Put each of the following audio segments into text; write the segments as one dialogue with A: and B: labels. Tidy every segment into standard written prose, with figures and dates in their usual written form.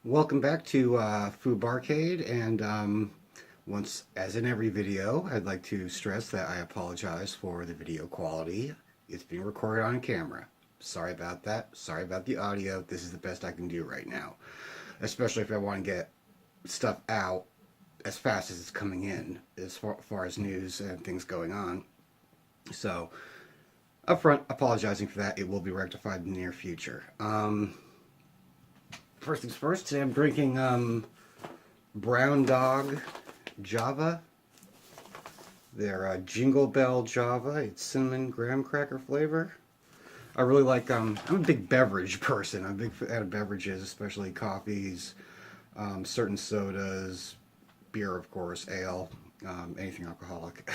A: Welcome back to FUBARCADE, and once, as in every video, I'd like to stress that I apologize for the video quality. It's being recorded on camera. Sorry about that. Sorry about the audio. This is the best I can do right now, especially if I want to get stuff out as fast as it's coming in, as far as news and things going on. So, up front, apologizing for that. It will be rectified in the near future. First things first, today I'm drinking Brown Dog Java. They're Jingle Bell Java. It's cinnamon graham cracker flavor. I really like, I'm a big beverage person. I'm a big fan of beverages, especially coffees, certain sodas, beer, of course, ale, anything alcoholic.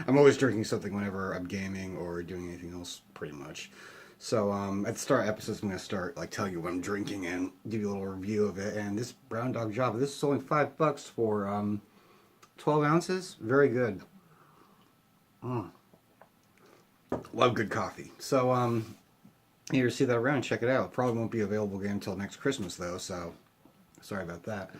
A: I'm always drinking something whenever I'm gaming or doing anything else, pretty much. So at the start of episodes, I'm going to start telling you what I'm drinking and give you a little review of it. And this Brown Dog Java, this is only $5 for 12 ounces. Very good. Love good coffee. So you see that around, check it out. Probably won't be available again until next Christmas though, so sorry about that.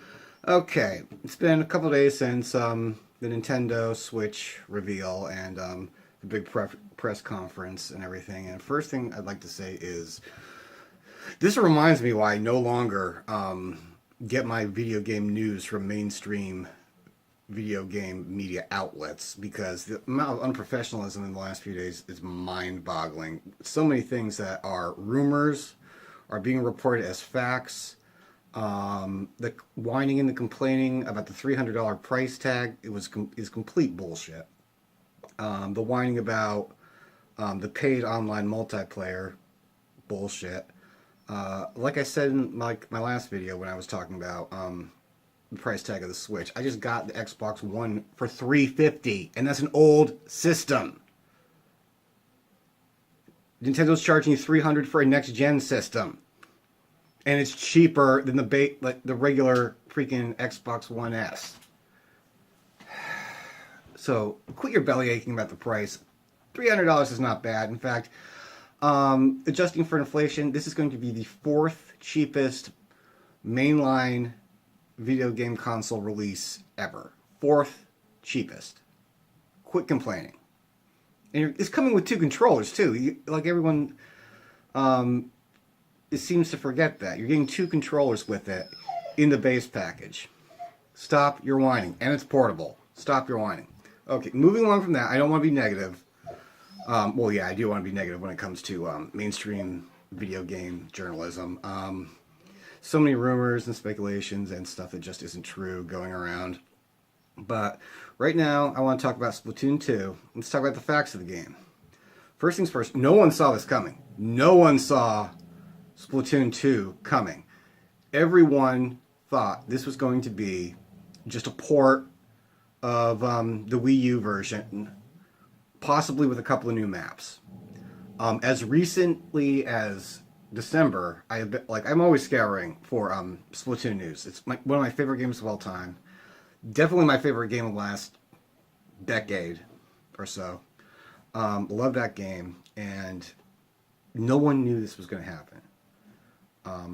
A: Okay, it's been a couple days since the Nintendo Switch reveal and the big press conference and everything. And first thing I'd like to say is, this reminds me why I no longer get my video game news from mainstream video game media outlets, because the amount of unprofessionalism in the last few days is mind-boggling. So many things that are rumors are being reported as facts. The whining and the complaining about the $300 price tag is complete bullshit. The whining about the paid online multiplayer bullshit. Like I said in my last video when I was talking about the price tag of the Switch, I just got the Xbox One for $350, and that's an old system. Nintendo's charging you $300 for a next-gen system, and it's cheaper than the regular freaking Xbox One S. So quit your belly aching about the price. $300 is not bad. In fact, adjusting for inflation, this is going to be the fourth cheapest mainline video game console release ever. Fourth cheapest. Quit complaining. And it's coming with two controllers too. Like everyone it seems to forget that. You're getting two controllers with it in the base package. Stop your whining. And it's portable. Stop your whining. Okay, moving on from that, I don't want to be negative. Well, yeah, I do want to be negative when it comes to mainstream video game journalism. So many rumors and speculations and stuff that just isn't true going around. But right now, I want to talk about Splatoon 2. Let's talk about the facts of the game. First things first, no one saw this coming. No one saw Splatoon 2 coming. Everyone thought this was going to be just a port of the Wii U version, possibly with a couple of new maps. As recently as December, I'm always scouring for Splatoon news. It's one of my favorite games of all time. Definitely my favorite game of the last decade or so. Love that game, and no one knew this was going to happen.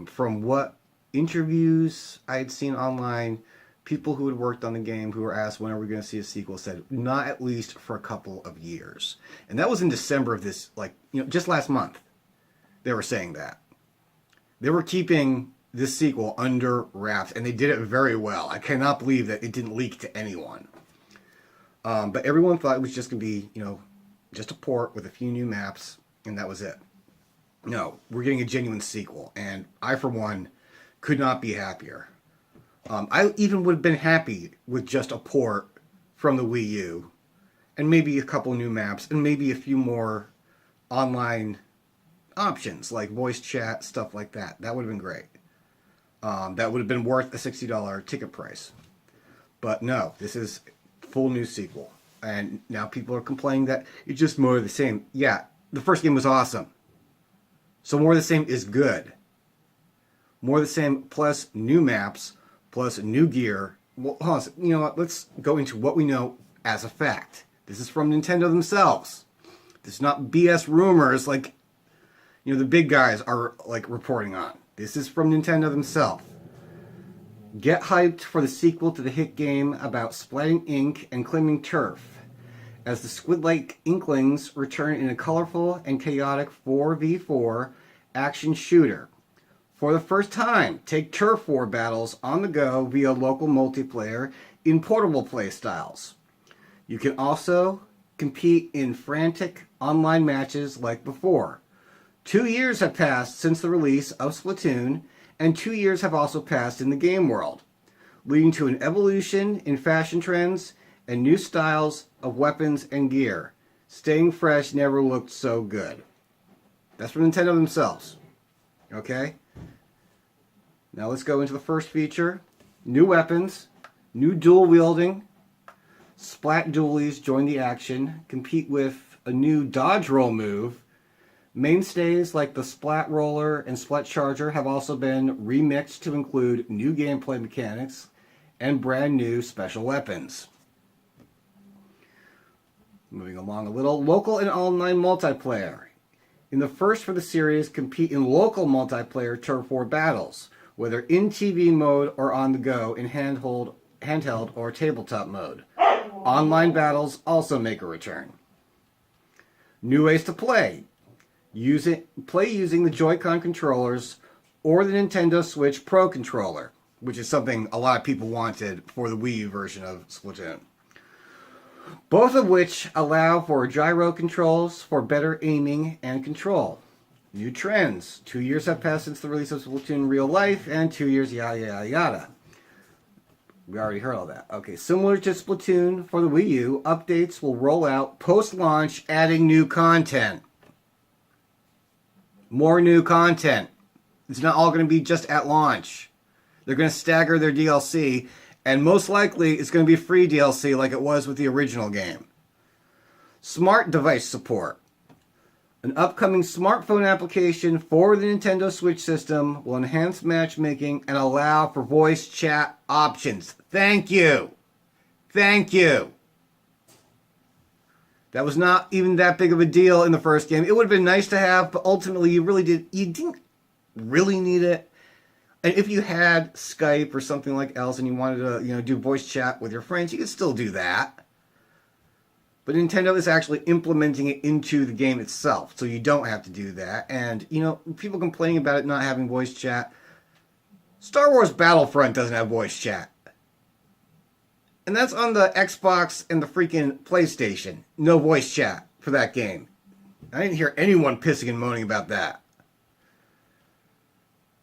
A: From what interviews I had seen online, people who had worked on the game who were asked when are we going to see a sequel said not at least for a couple of years. And that was in December of this, just last month. They were saying that. They were keeping this sequel under wraps, and they did it very well. I cannot believe that it didn't leak to anyone. But everyone thought it was just going to be, just a port with a few new maps, and that was it. No, we're getting a genuine sequel, and I, for one, could not be happier. I even would have been happy with just a port from the Wii U, and maybe a couple new maps, and maybe a few more online options, like voice chat, stuff like that. That would have been great. That would have been worth a $60 ticket price. But no, this is full new sequel. And now people are complaining that it's just more of the same. Yeah, the first game was awesome. So more of the same is good. More of the same plus new maps, plus new gear. Well, hold on, you know what? Let's go into what we know as a fact. This is from Nintendo themselves. This is not BS rumors like, the big guys are reporting on. This is from Nintendo themselves. Get hyped for the sequel to the hit game about splatting ink and claiming turf, as the squid-like inklings return in a colorful and chaotic 4v4 action shooter. For the first time, take turf war battles on the go via local multiplayer in portable playstyles. You can also compete in frantic online matches like before. 2 years have passed since the release of Splatoon, and 2 years have also passed in the game world, leading to an evolution in fashion trends and new styles of weapons and gear. Staying fresh never looked so good. That's from Nintendo themselves. Okay? Now let's go into the first feature. New weapons, new dual wielding. Splat dualies join the action, compete with a new dodge roll move. Mainstays like the Splat Roller and Splat Charger have also been remixed to include new gameplay mechanics and brand new special weapons. Moving along a little, local and online multiplayer. In the first for the series, compete in local multiplayer turf war battles, whether in TV mode or on the go in handheld or tabletop mode. Online battles also make a return. New ways to play. Play using the Joy-Con controllers or the Nintendo Switch Pro controller, which is something a lot of people wanted for the Wii U version of Splatoon. Both of which allow for gyro controls for better aiming and control. New trends. 2 years have passed since the release of Splatoon in real life, and 2 years yada yada yada. We already heard all that. Okay, similar to Splatoon for the Wii U, updates will roll out post-launch, adding new content. More new content. It's not all going to be just at launch. They're going to stagger their DLC, and most likely it's going to be free DLC like it was with the original game. Smart device support. An upcoming smartphone application for the Nintendo Switch system will enhance matchmaking and allow for voice chat options. Thank you. Thank you. That was not even that big of a deal in the first game. It would have been nice to have, but ultimately you didn't really need it. And if you had Skype or something like else and you wanted to, do voice chat with your friends, you could still do that. But Nintendo is actually implementing it into the game itself, so you don't have to do that. And, people complaining about it not having voice chat. Star Wars Battlefront doesn't have voice chat. And that's on the Xbox and the freaking PlayStation. No voice chat for that game. I didn't hear anyone pissing and moaning about that.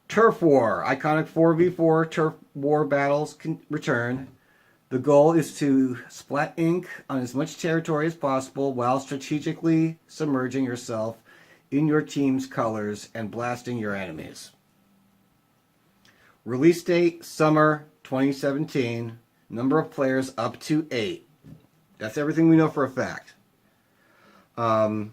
A: Turf War. Iconic 4v4 Turf War battles can return. The goal is to splat ink on as much territory as possible while strategically submerging yourself in your team's colors and blasting your enemies. Release date, summer 2017. Number of players up to 8. That's everything we know for a fact. I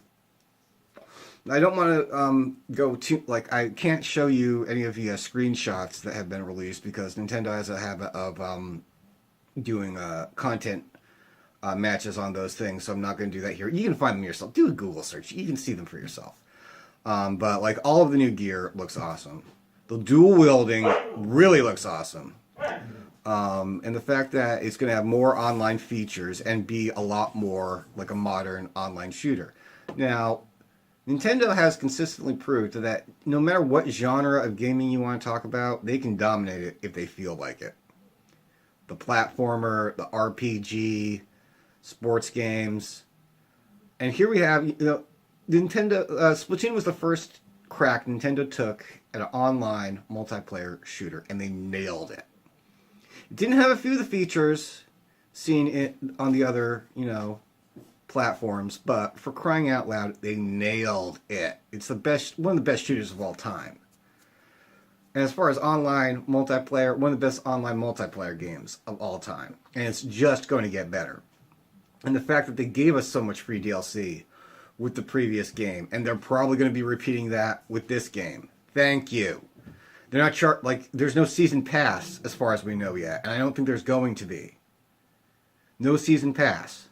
A: don't want to go too... I can't show you any of the screenshots that have been released because Nintendo has a habit of doing content matches on those things, so I'm not going to do that here. You can find them yourself. Do a Google search. You can see them for yourself. But all of the new gear looks awesome. The dual wielding really looks awesome. And the fact that it's going to have more online features and be a lot more like a modern online shooter. Now, Nintendo has consistently proved that no matter what genre of gaming you want to talk about, they can dominate it if they feel like it. The platformer, the RPG, sports games. And here we have, Nintendo, Splatoon was the first crack Nintendo took at an online multiplayer shooter, and they nailed it. It didn't have a few of the features seen on the other, platforms, but for crying out loud, they nailed it. It's one of the best shooters of all time. And as far as online multiplayer, one of the best online multiplayer games of all time. And it's just going to get better. And the fact that they gave us so much free DLC with the previous game, and they're probably going to be repeating that with this game. Thank you. They're not there's no season pass as far as we know yet, and I don't think there's going to be. No season pass.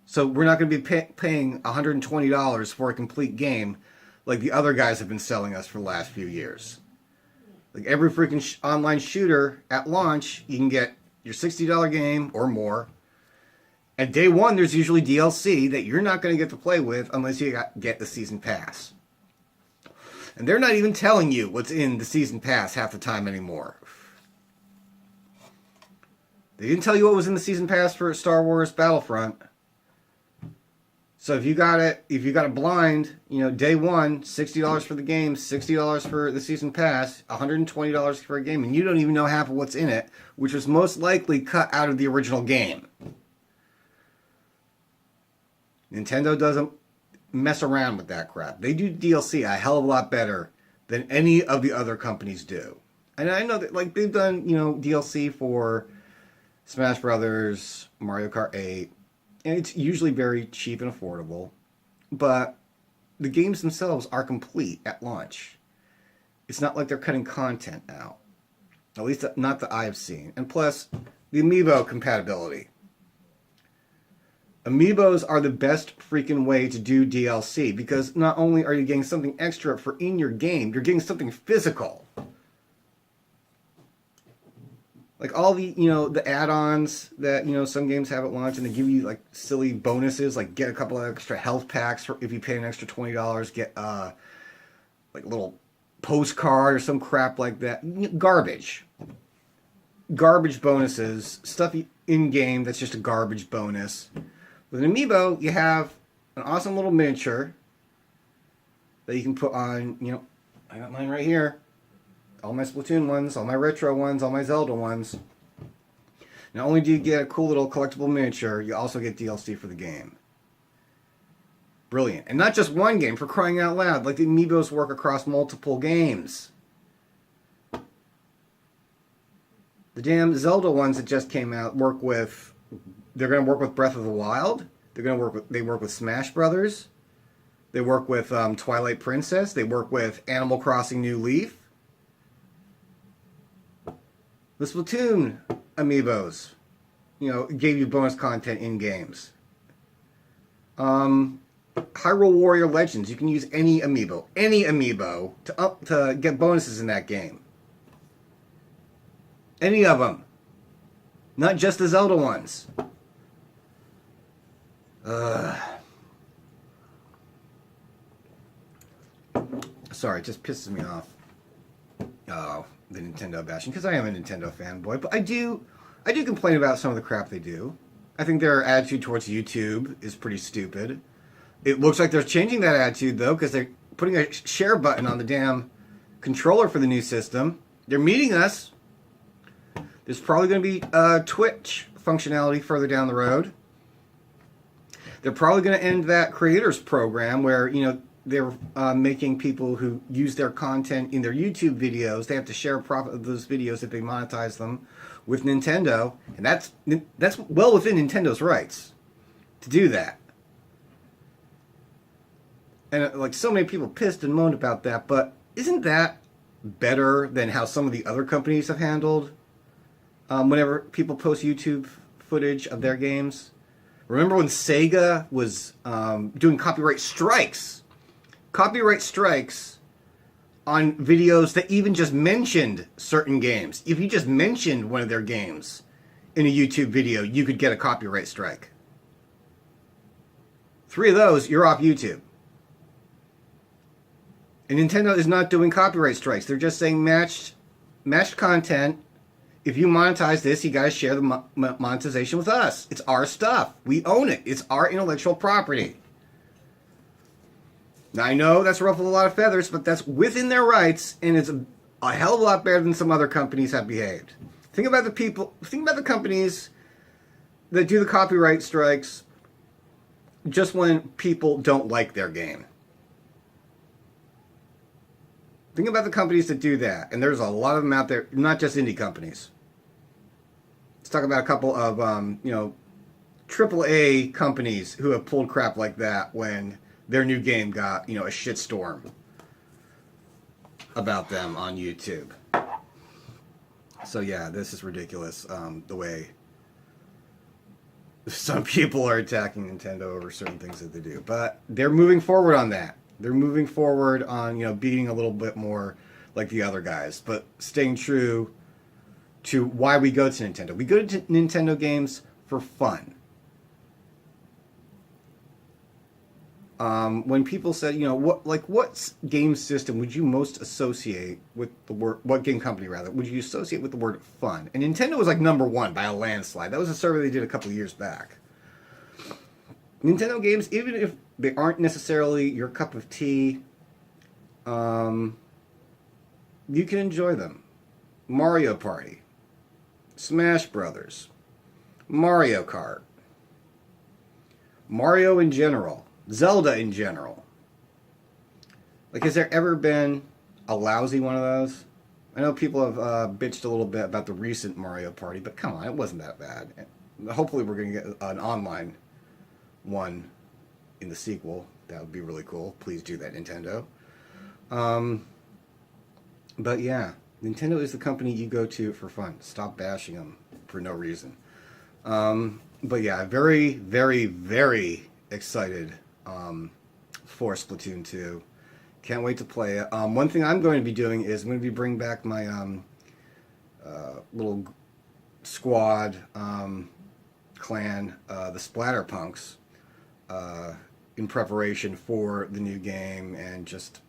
A: So we're not going to be paying $120 for a complete game like the other guys have been selling us for the last few years. Like every freaking online shooter at launch, you can get your $60 game or more. And day one, there's usually DLC that you're not going to get to play with unless you get the season pass. And they're not even telling you what's in the season pass half the time anymore. They didn't tell you what was in the season pass for Star Wars Battlefront. So if you got it blind, day one, $60 for the game, $60 for the season pass, $120 for a game, and you don't even know half of what's in it, which was most likely cut out of the original game. Nintendo doesn't mess around with that crap. They do DLC a hell of a lot better than any of the other companies do. And I know that they've done, DLC for Smash Brothers, Mario Kart 8, and it's usually very cheap and affordable, but the games themselves are complete at launch. It's not like they're cutting content out. At least not that I've seen. And plus, the amiibo compatibility. Amiibos are the best freaking way to do DLC, because not only are you getting something extra for in your game, you're getting something physical. Like all the, the add-ons that, some games have at launch, and they give you like silly bonuses, like get a couple of extra health packs for if you pay an extra $20, get like a little postcard or some crap like that. Garbage bonuses, stuff in game that's just a garbage bonus. With an amiibo, you have an awesome little miniature that you can put on, I got mine right here. All my Splatoon ones, all my retro ones, all my Zelda ones. Not only do you get a cool little collectible miniature, you also get DLC for the game. Brilliant. And not just one game, for crying out loud. Like the amiibos work across multiple games. The damn Zelda ones that just came out they're going to work with Breath of the Wild. They work with Smash Brothers. They work with Twilight Princess. They work with Animal Crossing New Leaf. The Splatoon amiibos, gave you bonus content in games. Hyrule Warrior Legends, you can use any amiibo to get bonuses in that game. Any of them. Not just the Zelda ones. Sorry, it just pisses me off. Oh, the Nintendo bashing, because I am a Nintendo fanboy, but I do complain about some of the crap they do. I think their attitude towards YouTube is pretty stupid. It looks like they're changing that attitude, though, because they're putting a share button on the damn controller for the new system. They're meeting us. There's probably going to be Twitch functionality further down the road. They're probably going to end that creators program where, they're making people who use their content in their YouTube videos, they have to share a profit of those videos if they monetize them with Nintendo. And that's well within Nintendo's rights to do that. And so many people pissed and moaned about that, but isn't that better than how some of the other companies have handled whenever people post YouTube footage of their games? Remember when Sega was doing copyright strikes on videos that even just mentioned certain games. If you just mentioned one of their games in a YouTube video, you could get a copyright strike. 3 of those, you're off YouTube. And Nintendo is not doing copyright strikes. They're just saying matched content. If you monetize this, you got to share the monetization with us. It's our stuff. We own it. It's our intellectual property. Now, I know that's ruffled a lot of feathers, but that's within their rights, and it's a hell of a lot better than some other companies have behaved. Think about the companies that do the copyright strikes just when people don't like their game. Think about the companies that do that, and there's a lot of them out there, not just indie companies. Let's talk about a couple of, AAA companies who have pulled crap like that when their new game got, a shitstorm about them on YouTube. So yeah, this is ridiculous, the way some people are attacking Nintendo over certain things that they do. But they're moving forward on that. They're moving forward on, being a little bit more like the other guys, but staying true to why we go to Nintendo. We go to Nintendo games for fun. When people said, you know, what game system would you most associate with the word, what game company rather, would you associate with the word fun? And Nintendo was like number one by a landslide. That was a survey they did a couple of years back. Nintendo games, even if they aren't necessarily your cup of tea, you can enjoy them. Mario Party, Smash Brothers, Mario Kart, Mario in general, Zelda in general. Like, has there ever been a lousy one of those? I know people have bitched a little bit about the recent Mario Party, but come on, it wasn't that bad. Hopefully we're going to get an online one in the sequel. That would be really cool. Please do that, Nintendo. But yeah, Nintendo is the company you go to for fun. Stop bashing them for no reason. But yeah, very, very, very excited for Splatoon 2. Can't wait to play it. One thing I'm going to be doing is I'm going to be bringing back my little squad clan, the Splatterpunks, in preparation for the new game, and just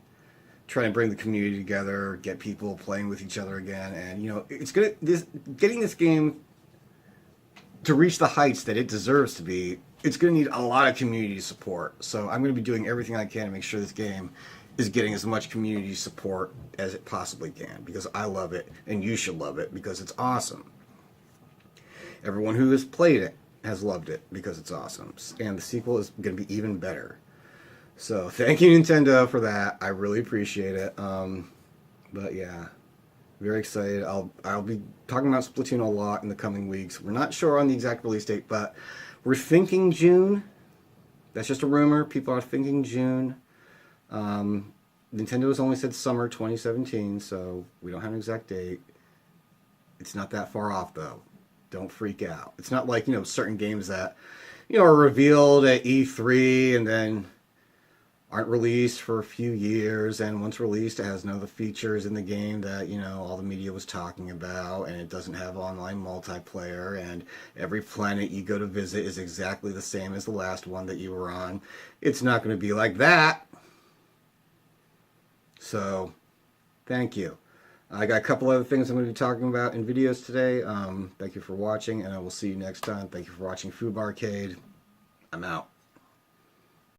A: trying to bring the community together, get people playing with each other again. And you know, it's getting this game to reach the heights that it deserves to be. It's going to need a lot of community support. So I'm going to be doing everything I can to make sure this game is getting as much community support as it possibly can, because I love it and you should love it because it's awesome. Everyone who has played it has loved it because it's awesome, and the sequel is going to be even better. So thank you, Nintendo, for that. I really appreciate it. But yeah, very excited. I'll be talking about Splatoon a lot in the coming weeks. We're not sure on the exact release date, but we're thinking June. That's just a rumor. People are thinking June. Nintendo has only said summer 2017, so we don't have an exact date. It's not that far off, though. Don't freak out. It's not like, you know, certain games that, you know, are revealed at E3 and then aren't released for a few years, and once released it has none of the features in the game that, you know, all the media was talking about, and it doesn't have online multiplayer, and every planet you go to visit is exactly the same as the last one that you were on. It's not going to be like that. So, thank you. I got a couple other things I'm going to be talking about in videos today. Thank you for watching, and I will see you next time. Thank you for watching FUBARCADE. I'm out.